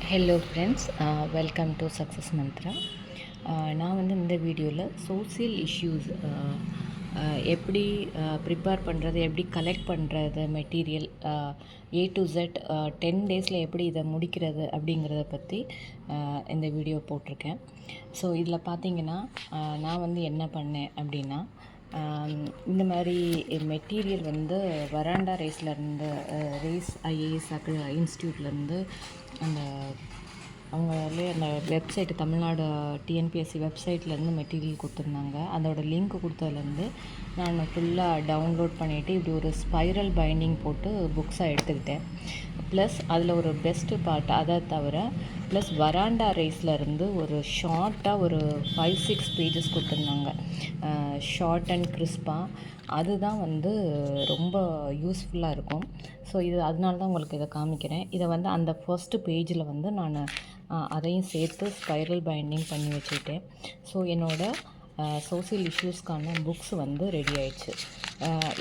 Hello friends, welcome to success Mantra. நான் வந்து இந்த வீடியோவில் சோசியல் இஷ்யூஸ் எப்படி ப்ரிப்பேர் பண்ணுறது, எப்படி கலெக்ட் பண்ணுறது மெட்டீரியல் ஏ டு ஜெட் 10 டேஸில் எப்படி இதை முடிக்கிறது அப்படிங்கிறத பற்றி இந்த வீடியோ போட்டிருக்கேன். ஸோ இதில் பார்த்தீங்கன்னா நான் வந்து என்ன பண்ணேன் அப்படின்னா, இந்த மாதிரி மெட்டீரியல் வந்து வராண்டா ரேஸ்லேருந்து ரேஸ் ஐஏஎஸ் இன்ஸ்டியூட்லேருந்து அந்த அவங்களே அந்த வெப்சைட்டு தமிழ்நாடு டிஎன்பிஎஸ்சி வெப்சைட்லேருந்து மெட்டீரியல் கொடுத்துருந்தாங்க. அதோடய லிங்க் கொடுத்ததுலேருந்து நான் ஃபுல்லாக டவுன்லோட் பண்ணிவிட்டு இப்படி ஒரு ஸ்பைரல் பைண்டிங் போட்டு புக்ஸாக எடுத்துக்கிட்டேன். ப்ளஸ் அதில் ஒரு பெஸ்ட்டு பார்ட் அதை தவிர ப்ளஸ் வராண்டா ரேஸ்லேருந்து ஒரு ஷார்ட்டாக ஒரு 5-6 பேஜஸ் கொடுத்துருந்தாங்க, ஷார்ட் அண்ட் கிறிஸ்பாக. அதுதான் வந்து ரொம்ப யூஸ்ஃபுல்லாக இருக்கும். ஸோ இது அதனால தான் உங்களுக்கு இதை காமிக்கிறேன். இதை வந்து அந்த ஃபர்ஸ்ட்டு பேஜில் வந்து நான் அதையும் சேர்த்து ஸ்பைரல் பைண்டிங் பண்ணி வச்சுக்கிட்டேன். ஸோ என்னோடய சோசியல் இஷ்யூஸ்க்கான புக்ஸ் வந்து ரெடி ஆயிடுச்சு.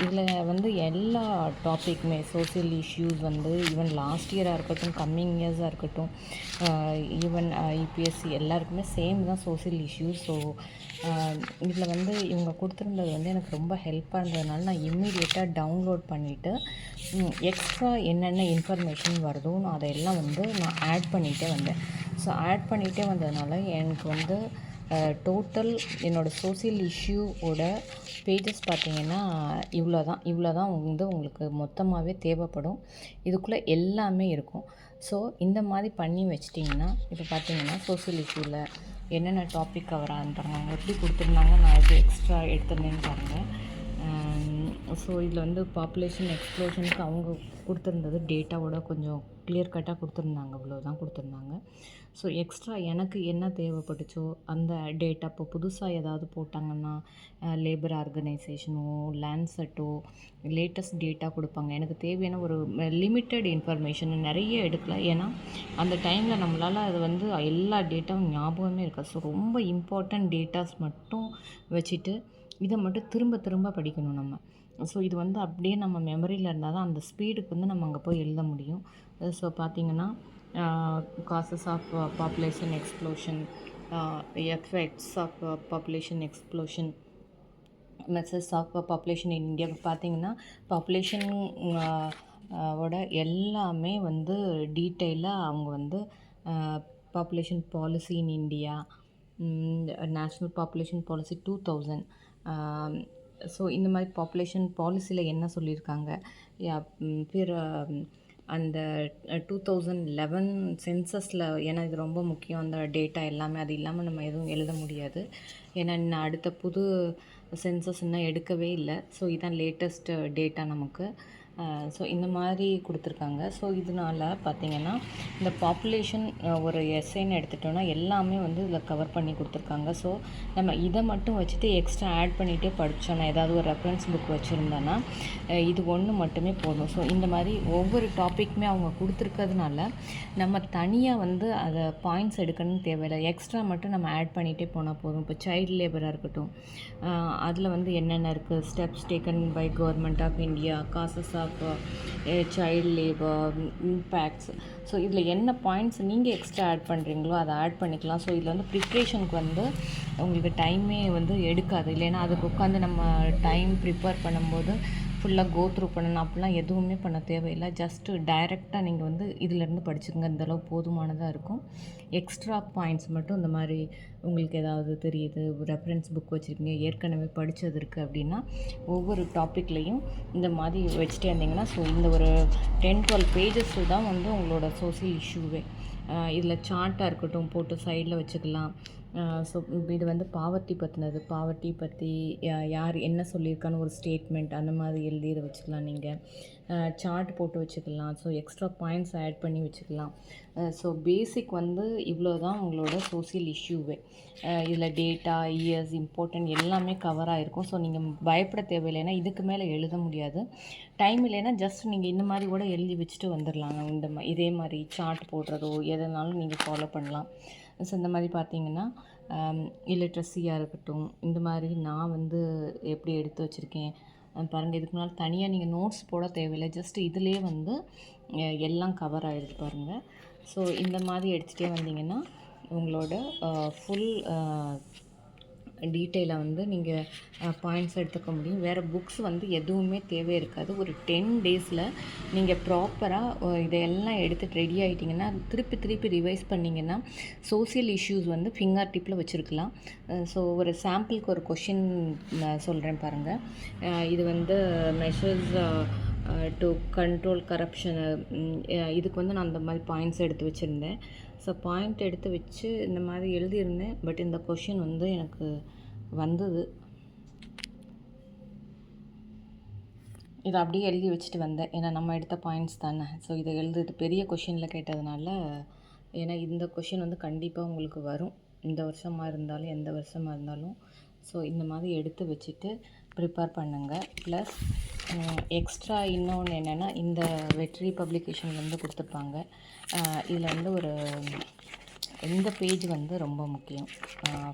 இதில் வந்து எல்லா டாப்பிக்குமே சோசியல் இஷ்யூஸ் வந்து ஈவன் லாஸ்ட் இயராக இருக்கட்டும், கம்மிங் இயர்ஸாக இருக்கட்டும், ஈவன் யூபிஎஸ்சி எல்லாருக்குமே சேம் தான் சோசியல் இஷ்யூஸ். ஸோ இதில் வந்து இவங்க கொடுத்துருந்தது வந்து எனக்கு ரொம்ப ஹெல்ப்பாக இருந்ததுனால நான் இம்மீடியட்டாக டவுன்லோட் பண்ணிவிட்டு எக்ஸ்ட்ரா என்னென்ன இன்ஃபர்மேஷன் வருதோ நான் அதையெல்லாம் வந்து நான் ஆட் பண்ணிகிட்டே வந்தேன். ஸோ ஆட் பண்ணிகிட்டே வந்ததுனால எனக்கு வந்து டோட்டல் என்னோடய சோசியல் இஷ்யூவோட பேஜஸ் பார்த்திங்கன்னா இவ்வளோ தான் வந்து உங்களுக்கு மொத்தமாகவே தேவைப்படும். இதுக்குள்ளே எல்லாமே இருக்கும். ஸோ இந்த மாதிரி பண்ணி வச்சிட்டிங்கன்னா இப்போ பார்த்திங்கன்னா சோசியல் இஷ்யூவில் என்னென்ன டாபிக் கவர் ஆகுறாங்க, அவங்க எப்படி கொடுத்துருந்தாங்க, நான் எப்படி எக்ஸ்ட்ரா எடுத்துருந்தேன்னு பாருங்கள். ஸோ இதில் வந்து பாப்புலேஷன் எக்ஸ்ப்ளோஷனுக்கு அவங்க கொடுத்துருந்தது டேட்டாவோட கொஞ்சம் கிளியர் கட்டாக கொடுத்துருந்தாங்க, இவ்வளோ தான் கொடுத்துருந்தாங்க. ஸோ எக்ஸ்ட்ரா எனக்கு என்ன தேவைப்பட்டுச்சோ அந்த டேட்டா இப்போ புதுசாக ஏதாவது போட்டாங்கன்னா லேபர் ஆர்கனைசேஷனோ லேண்ட்செட்டோ லேட்டஸ்ட் டேட்டா கொடுப்பாங்க. எனக்கு தேவையான ஒரு லிமிட்டட் இன்ஃபர்மேஷன் நிறைய எடுக்கல, ஏன்னா அந்த டைமில் நம்மளால் அது வந்து எல்லா டேட்டாவும் ஞாபகமே இருக்காது. ஸோ ரொம்ப இம்பார்ட்டண்ட் டேட்டாஸ் மட்டும் வச்சுட்டு இதை மட்டும் திரும்ப திரும்ப படிக்கணும் நம்ம. ஸோ இது வந்து அப்படியே நம்ம மெமரியில் இருந்தால் தான் அந்த ஸ்பீடுக்கு வந்து நம்ம அங்கே போய் எழுத முடியும். ஸோ பார்த்திங்கன்னா causes of population explosion, effects of population explosion, message of population in India. பார்த்திங்கன்னா பாப்புலேஷன் ஓட எல்லாமே வந்து டீட்டெயிலாக அவங்க வந்து population policy in India, national population policy 2000. So இந்த மாதிரி பாப்புலேஷன் பாலிசியில் என்ன சொல்லியிருக்காங்க, பிற அந்த 2011 சென்சஸில், ஏன்னா இது ரொம்ப முக்கியம் அந்த டேட்டா எல்லாமே. அது இல்லாமல் நம்ம எதுவும் எழுத முடியாது, ஏன்னா இன்னும் அடுத்த புது சென்சஸ் இன்னும் எடுக்கவே இல்லை. ஸோ இதுதான் லேட்டஸ்ட் டேட்டா நமக்கு. ஸோ இந்த மாதிரி கொடுத்துருக்காங்க. ஸோ இதனால் பார்த்திங்கன்னா இந்த பாப்புலேஷன் ஒரு எஸ்ஐன்னு எடுத்துட்டோன்னா எல்லாமே வந்து இதில் கவர் பண்ணி கொடுத்துருக்காங்க. ஸோ நம்ம இதை மட்டும் வச்சுட்டு எக்ஸ்ட்ரா ஆட் பண்ணிகிட்டே படித்தோன்னா, ஏதாவது ஒரு ரெஃபரன்ஸ் புக் வச்சுருந்தோன்னா இது ஒன்று மட்டுமே போதும். ஸோ இந்த மாதிரி ஒவ்வொரு டாப்பிக்குமே அவங்க கொடுத்துருக்கிறதுனால நம்ம தனியாக வந்து அதை பாயிண்ட்ஸ் எடுக்கணும்னு தேவையில்லை, எக்ஸ்ட்ரா மட்டும் நம்ம ஆட் பண்ணிகிட்டே போனால் போதும். இப்போ சைல்டு லேபராக இருக்கட்டும், அதில் வந்து என்னென்ன இருக்குது, steps taken by government of India, causes of child labour, impacts. So இதில் என்ன பாயிண்ட்ஸ் நீங்கள் எக்ஸ்ட்ரா ஆட் பண்ணுறீங்களோ அதை ஆட் பண்ணிக்கலாம். ஸோ இதில் வந்து ப்ரிப்ரேஷனுக்கு வந்து உங்களுக்கு டைமே வந்து எடுக்காது, இல்லைன்னா அதுக்கு உட்காந்து நம்ம டைம் ப்ரிப்பேர் பண்ணும்போது ஃபுல்லாக கோ த்ரூ பண்ணணும் அப்படிலாம் எதுவுமே பண்ண தேவையில்லை. ஜஸ்ட்டு டைரெக்டாக நீங்கள் வந்து இதிலேருந்து படிச்சுக்கோங்க, இந்தளவு போதுமானதாக இருக்கும். எக்ஸ்ட்ரா பாயிண்ட்ஸ் மட்டும் இந்த மாதிரி உங்களுக்கு ஏதாவது தெரியுது, ரெஃபரன்ஸ் புக் வச்சுருக்கீங்க, ஏற்கனவே படித்தது இருக்குது அப்படின்னா ஒவ்வொரு டாப்பிக்லேயும் இந்த மாதிரி வச்சுட்டே இருந்தீங்கன்னா, ஸோ இந்த ஒரு 10-12 பேஜஸ் தான் வந்து உங்களோட சோசியல் இஷ்யூவே. இதில் சார்ட்டாக இருக்கட்டும் போட்டு சைடில் வச்சுக்கலாம். ஸோ இது வந்து பாவர்ட்டி பற்றினது, பாவர்ட்டி பற்றி யார் என்ன சொல்லியிருக்கான்னு ஒரு ஸ்டேட்மெண்ட் அந்த மாதிரி எழுதி இதை வச்சுக்கலாம். நீங்கள் சார்ட் போட்டு வச்சுக்கலாம். ஸோ எக்ஸ்ட்ரா பாயிண்ட்ஸ் ஆட் பண்ணி வச்சுக்கலாம். ஸோ பேசிக் வந்து இவ்வளோ தான் உங்களோட சோசியல் இஷ்யூவே. இதில் டேட்டா, இயர்ஸ், இம்பார்ட்டன்ட் எல்லாமே கவர் ஆகிருக்கும். ஸோ நீங்கள் பயப்பட தேவையில்லைன்னா இதுக்கு மேலே எழுத முடியாது. டைம் இல்லைன்னா ஜஸ்ட் நீங்கள் இந்த மாதிரி கூட எழுதி வச்சுட்டு வந்துடலாம். இதே மாதிரி சார்ட் போடுறதோ எதனாலும் நீங்கள் ஃபாலோ பண்ணலாம். ஸோ இந்த மாதிரி பார்த்தீங்கன்னா இல்லிட்ரஸியாக இருக்கட்டும், இந்த மாதிரி நான் வந்து எப்படி எடுத்து வச்சுருக்கேன் பாருங்கள். இதுக்கு முன்னால் தனியாக நீங்கள் நோட்ஸ் போட தேவையில்லை, ஜஸ்ட் இதிலே வந்து எல்லாம் கவர் ஆகிடுது பாருங்கள். ஸோ இந்த மாதிரி எடுத்துகிட்டே வந்தீங்கன்னா உங்களோட ஃபுல் டீட்டெயிலை வந்து நீங்கள் பாயிண்ட்ஸ் எடுத்துக்க முடியும். வேறு புக்ஸ் வந்து எதுவுமே தேவை இருக்காது. ஒரு 10 டேஸில் நீங்கள் ப்ராப்பராக இதையெல்லாம் எடுத்துகிட்டு ரெடி ஆகிட்டிங்கன்னா திருப்பி திருப்பி ரிவைஸ் பண்ணிங்கன்னா சோசியல் இஷ்யூஸ் வந்து ஃபிங்கர் டிப்பில் வச்சுருக்கலாம். ஸோ ஒரு சாம்பிளுக்கு ஒரு கொஷின் சொல்கிறேன் பாருங்கள். இது வந்து மெஷர்ஸ் டு கண்ட்ரோல் கரப்ஷனு, இதுக்கு வந்து நான் அந்த மாதிரி பாயிண்ட்ஸ் எடுத்து வச்சுருந்தேன். ஸோ பாயிண்ட் எடுத்து வச்சு இந்த மாதிரி எழுதியிருந்தேன். பட் இந்த கொஷின் வந்து எனக்கு வந்தது. இதை அப்படியே எழுதி வச்சுட்டு வந்தேன். ஏன்னா நம்ம எடுத்த பாயிண்ட்ஸ் தானே. ஸோ இதை எழுதுறது பெரிய கொஷினில் கேட்டதுனால, ஏன்னா இந்த கொஷின் வந்து கண்டிப்பாக உங்களுக்கு வரும், இந்த வருஷமாக இருந்தாலும் எந்த வருஷமாக இருந்தாலும். ஸோ இந்த மாதிரி எடுத்து வச்சுட்டு ப்ரிப்பேர் பண்ணுங்கள். ப்ளஸ் எக்ஸ்ட்ரா இன்னொன்று என்னென்னா, இந்த வெற்றி பப்ளிகேஷன்லேருந்து கொடுத்துருப்பாங்க. இதில் வந்து இந்த பேஜ் வந்து ரொம்ப முக்கியம்.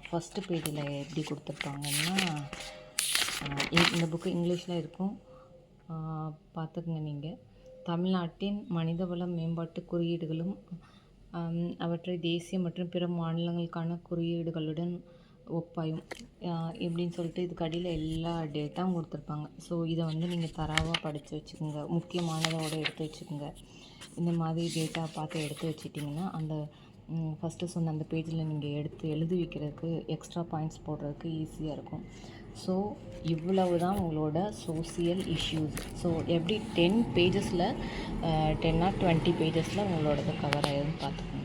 ஃபஸ்ட்டு பேஜில் எப்படி கொடுத்துருப்பாங்கன்னா, இந்த புக்கு இங்கிலீஷில் இருக்கும், பார்த்துக்குங்க நீங்கள். தமிழ்நாட்டின் மனிதவள மேம்பாட்டு குறியீடுகளும் அவற்றை தேசிய மற்றும் பிற மாநிலங்களுக்கான குறியீடுகளுடன் ஒப்பாயும் இப்படின்னு சொல்லிட்டு இதுக்கு அடியில் எல்லா டேட்டாவும் கொடுத்துருப்பாங்க. ஸோ இதை வந்து நீங்கள் தரவாக படித்து வச்சுக்கோங்க, முக்கியமானதோடு எடுத்து வச்சுக்கோங்க. இந்த மாதிரி டேட்டா பார்த்து எடுத்து வச்சிட்டிங்கன்னா அந்த ஃபஸ்ட்டு சொன்ன அந்த பேஜில் நீங்கள் எடுத்து எழுதி வைக்கிறதுக்கு, எக்ஸ்ட்ரா பாயிண்ட்ஸ் போடுறதுக்கு ஈஸியாக இருக்கும். ஸோ இவ்வளவு தான் உங்களோட சோசியல் இஷ்யூஸ். ஸோ எப்படி 10 பேஜஸில் 10 or 20 பேஜஸில் உங்களோடது கவர் ஆகிடும்னு பார்த்துக்கோங்க.